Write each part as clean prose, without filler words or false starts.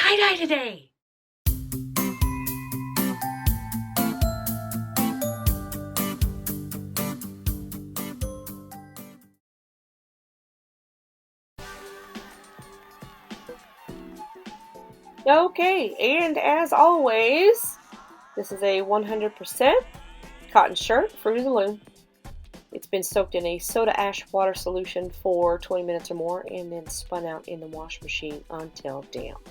tie-dye today. Okay, and as always, this is a 100% cotton shirt, Fruit of the Loom. It's been soaked in a soda ash water solution for 20 minutes or more and then spun out in the wash machine until damp.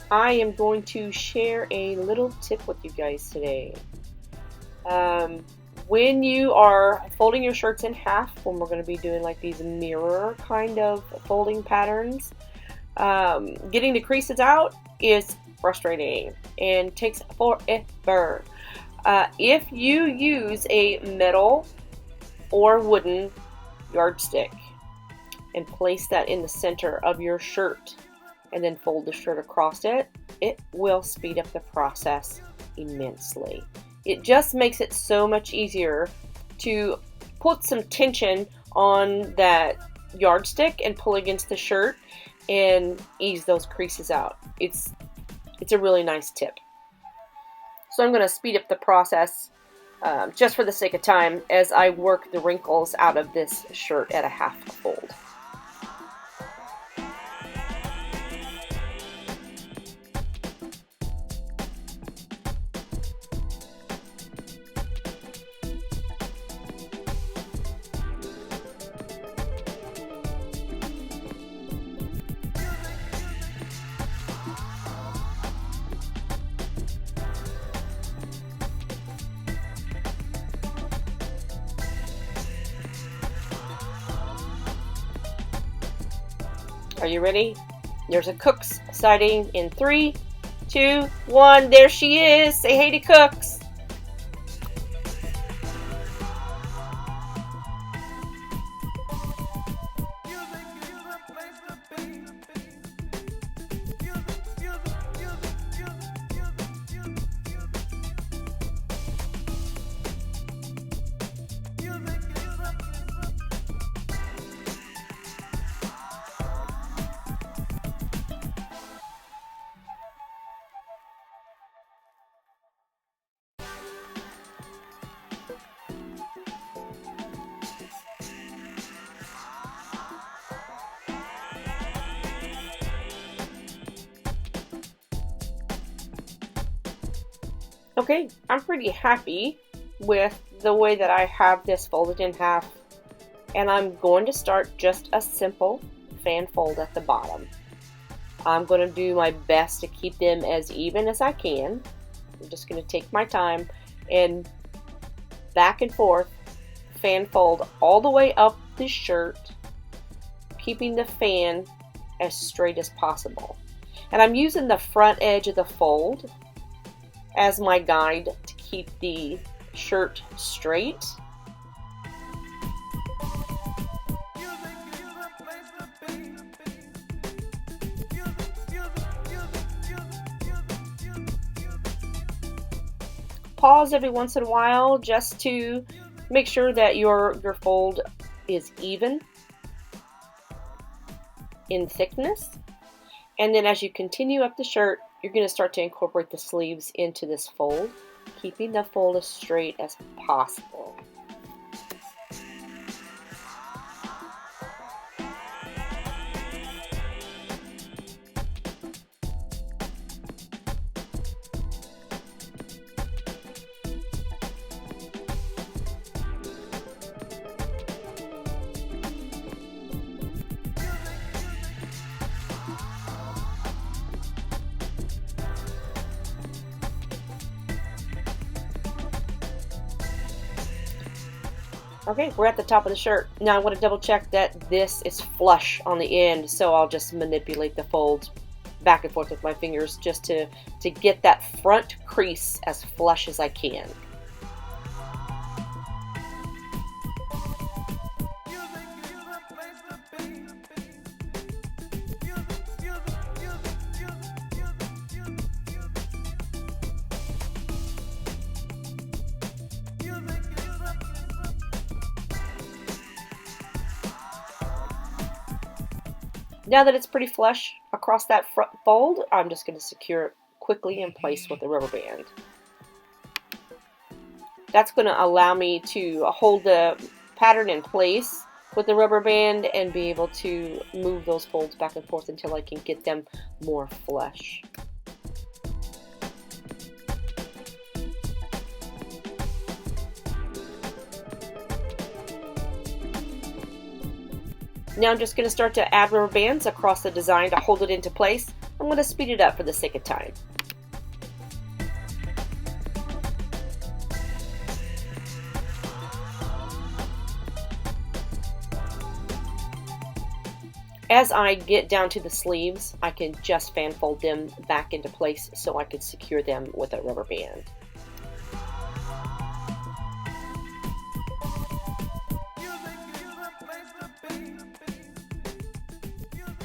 I am going to share a little tip with you guys today. When you are folding your shirts in half, when we're going to be doing like these mirror kind of folding patterns, getting the creases out is frustrating and takes forever. If you use a metal or wooden yardstick and place that in the center of your shirt and then fold the shirt across it, it will speed up the process immensely. It just makes it so much easier to put some tension on that yardstick and pull against the shirt and ease those creases out. It's a really nice tip. So I'm going to speed up the process just for the sake of time as I work the wrinkles out of this shirt at a half fold. Are you ready? There's a Cooks sighting in 3, 2, 1. There she is. Say hey to Cooks. Okay, I'm pretty happy with the way that I have this folded in half, and I'm going to start just a simple fan fold at the bottom. I'm going to do my best to keep them as even as I can. I'm just going to take my time and back and forth fan fold all the way up the shirt, keeping the fan as straight as possible. And I'm using the front edge of the fold as my guide to keep the shirt straight. Pause every once in a while just to make sure that your fold is even in thickness. And then as you continue up the shirt, you're going to start to incorporate the sleeves into this fold, keeping the fold as straight as possible. Okay, we're at the top of the shirt. Now I want to double check that this is flush on the end, so I'll just manipulate the folds back and forth with my fingers just to get that front crease as flush as I can. Now that it's pretty flush across that front fold, I'm just going to secure it quickly in place with the rubber band. That's going to allow me to hold the pattern in place with the rubber band and be able to move those folds back and forth until I can get them more flush. Now I'm just going to start to add rubber bands across the design to hold it into place. I'm going to speed it up for the sake of time. As I get down to the sleeves, I can just fan fold them back into place so I can secure them with a rubber band.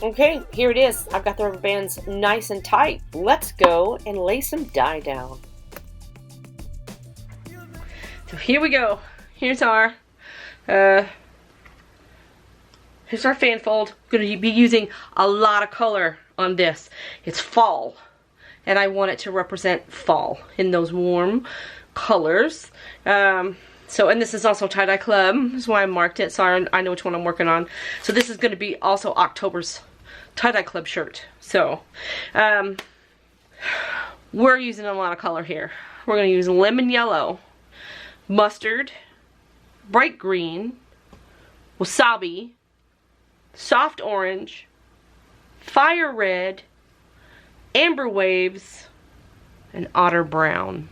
Okay, here it is. I've got the rubber bands nice and tight. Let's go and lay some dye down. So here we go. Here's our fan fold. I'm going to be using a lot of color on this. It's fall, and I want it to represent fall in those warm colors. And this is also Tie-Dye Club. That's why I marked it, so I know which one I'm working on. So this is going to be also October's Tie-Dye Club shirt. So we're using a lot of color here. We're going to use lemon yellow, mustard, bright green, wasabi, soft orange, fire red, amber waves, and otter brown.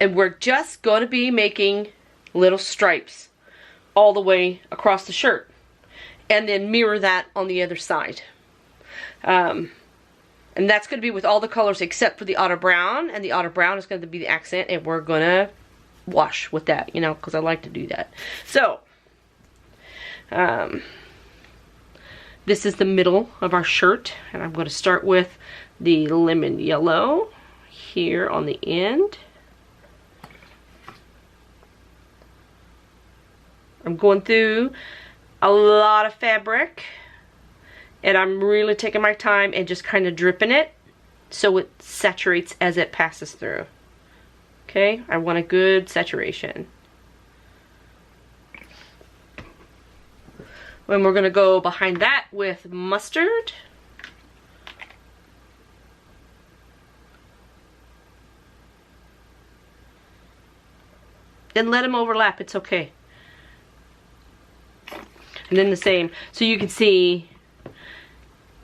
And we're just going to be making little stripes all the way across the shirt. And then mirror that on the other side. And that's going to be with all the colors except for the otter brown. And the otter brown is going to be the accent. And we're going to wash with that, you know, because I like to do that. So, this is the middle of our shirt. And I'm going to start with the lemon yellow here on the end. I'm going through a lot of fabric, and I'm really taking my time and just kind of dripping it so it saturates as it passes through. Okay, I want a good saturation. And we're going to go behind that with mustard. And let them overlap, it's okay. And then the same, so you can see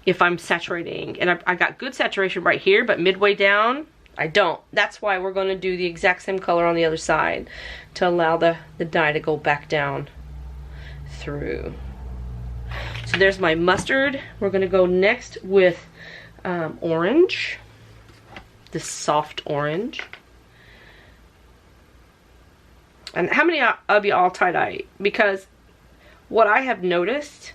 if I'm saturating. And I got good saturation right here, but midway down, I don't. That's why we're going to do the exact same color on the other side to allow the dye to go back down through. So there's my mustard. We're going to go next with orange, this soft orange. And how many of you all tie-dye? Because what I have noticed,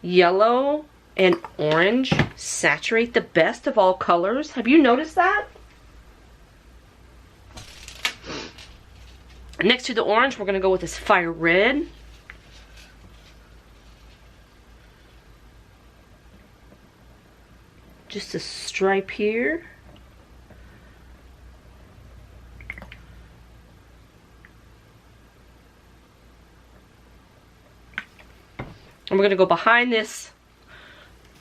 yellow and orange saturate the best of all colors. Have you noticed that? Next to the orange, we're going to go with this fire red. Just a stripe here. And we're going to go behind this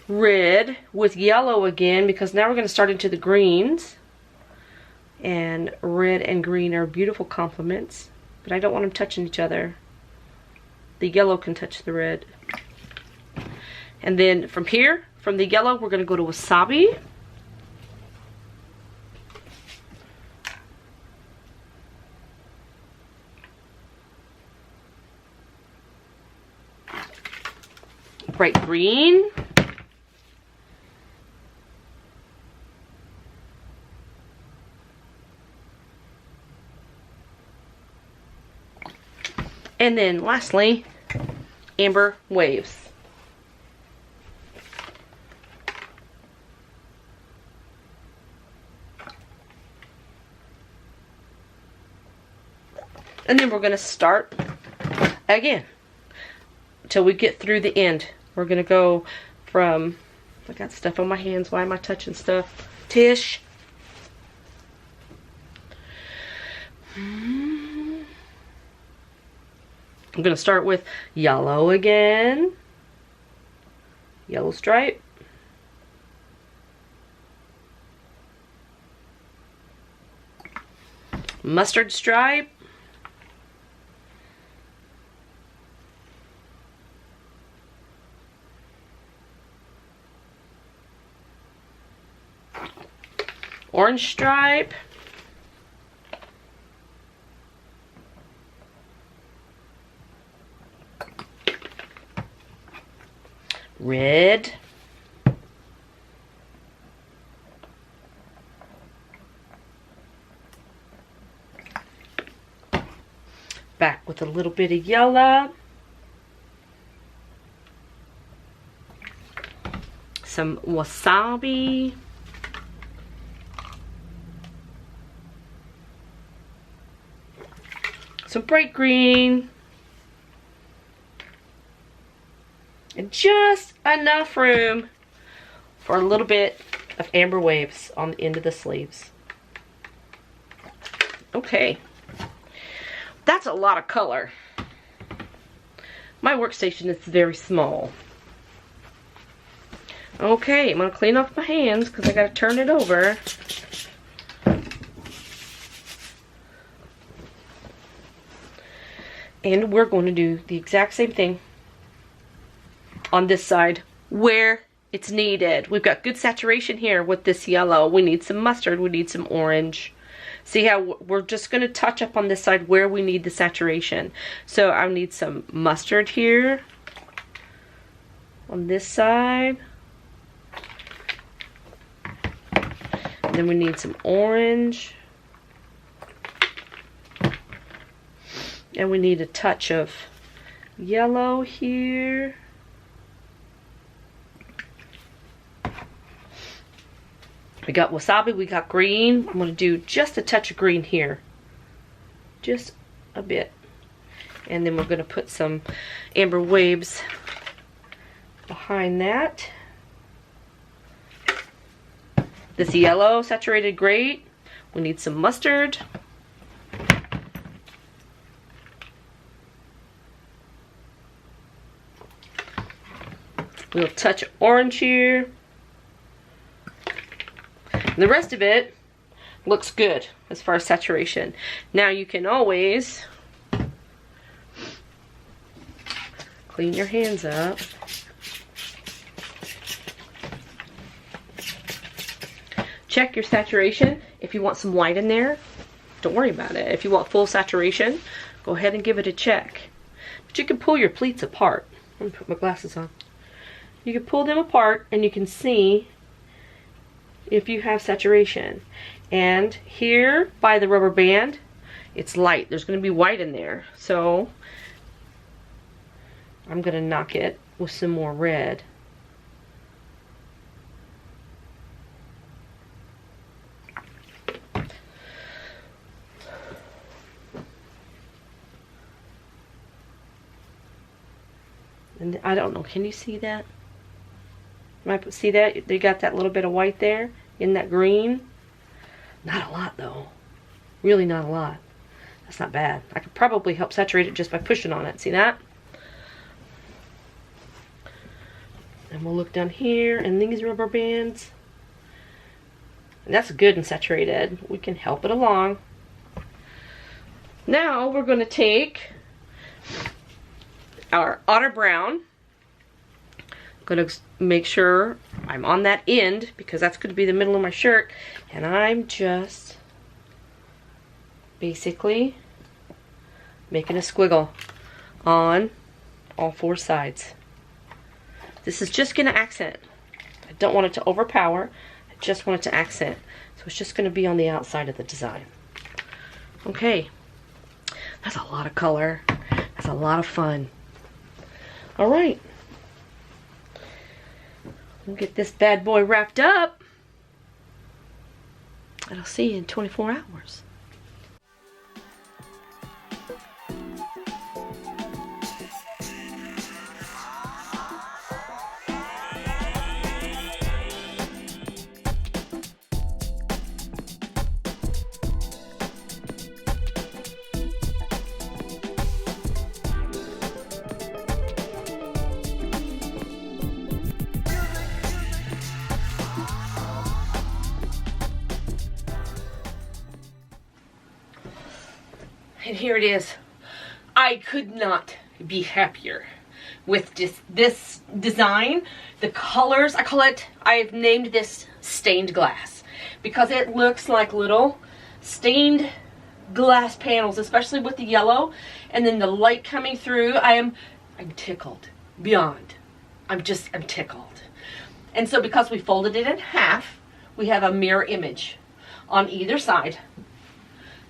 red with yellow again, because now we're going to start into the greens. And red and green are beautiful complements, but I don't want them touching each other. The yellow can touch the red. And then from here, from the yellow, we're going to go to wasabi. Bright green. And then lastly, amber waves. And then we're going to start again. till we get through the end. We're gonna go from, I got stuff on my hands, why am I touching stuff? Tish. I'm gonna start with yellow again. Yellow stripe. Mustard stripe. Orange stripe. Red. Back with a little bit of yellow. Some wasabi. Some bright green. And just enough room for a little bit of amber waves on the end of the sleeves. Okay. That's a lot of color. My workstation is very small. Okay, I'm going to clean off my hands because I got to turn it over. And we're going to do the exact same thing on this side where it's needed. We've got good saturation here with this yellow. We need some mustard. We need some orange. See how we're just going to touch up on this side where we need the saturation. So I need some mustard here on this side. And then we need some orange. And we need a touch of yellow here. We got wasabi, we got green. I'm going to do just a touch of green here. Just a bit. And then we're going to put some amber waves behind that. This yellow saturated great. We need some mustard. We'll touch orange here. And the rest of it looks good as far as saturation. Now you can always clean your hands up. Check your saturation. If you want some white in there, don't worry about it. If you want full saturation, go ahead and give it a check. But you can pull your pleats apart. Let me put my glasses on. You can pull them apart and you can see if you have saturation. And here by the rubber band, it's light. There's going to be white in there. So I'm going to knock it with some more red. And I don't know, can you see that? See that? They got that little bit of white there in that green. Not a lot though. Really not a lot. That's not bad. I could probably help saturate it just by pushing on it. See that? And we'll look down here and these rubber bands. And that's good and saturated. We can help it along. Now we're going to take our Otter brown. Going to make sure I'm on that end because that's going to be the middle of my shirt, and I'm just basically making a squiggle on all four sides. This is just going to accent. I don't want it to overpower. I just want it to accent. So it's just going to be on the outside of the design. Okay. That's a lot of color. That's a lot of fun. All right. We'll get this bad boy wrapped up. And I'll see you in 24 hours. And here it is. I could not be happier with this design. The colors, I've named this stained glass because it looks like little stained glass panels, especially with the yellow and then the light coming through. I'm tickled beyond. I'm tickled. And so because we folded it in half, we have a mirror image on either side.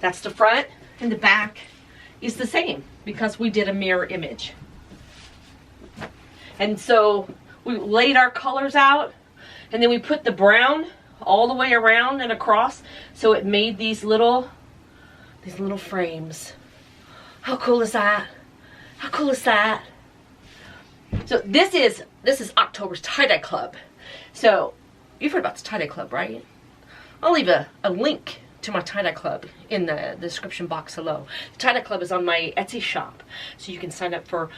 That's the front, and the back is the same because we did a mirror image. And so we laid our colors out, and then we put the brown all the way around and across, so it made these little frames. How cool is that? How cool is that? So this is October's tie-dye club. So you've heard about the tie-dye club, right? I'll leave a link to my tie-dye club in the description box below. The tie-dye club is on my Etsy shop, so you can sign up for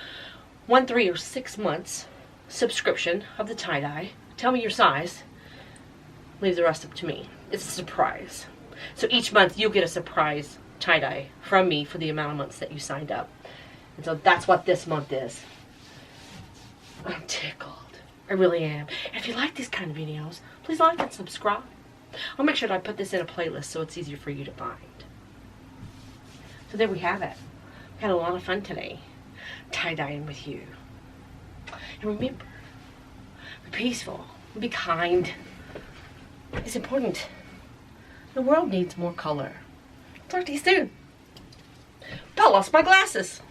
1, 3, or 6 months subscription of the tie-dye. Tell me your size. Leave the rest up to me. It's a surprise. So each month you'll get a surprise tie-dye from me for the amount of months that you signed up. And so that's what this month is. I'm tickled. I really am. And if you like these kind of videos, please like and subscribe. I'll make sure that I put this in a playlist so it's easier for you to find. So there we have it. We had a lot of fun today, tie-dyeing with you. And remember, be peaceful, be kind. It's important. The world needs more color. Talk to you soon. I lost my glasses.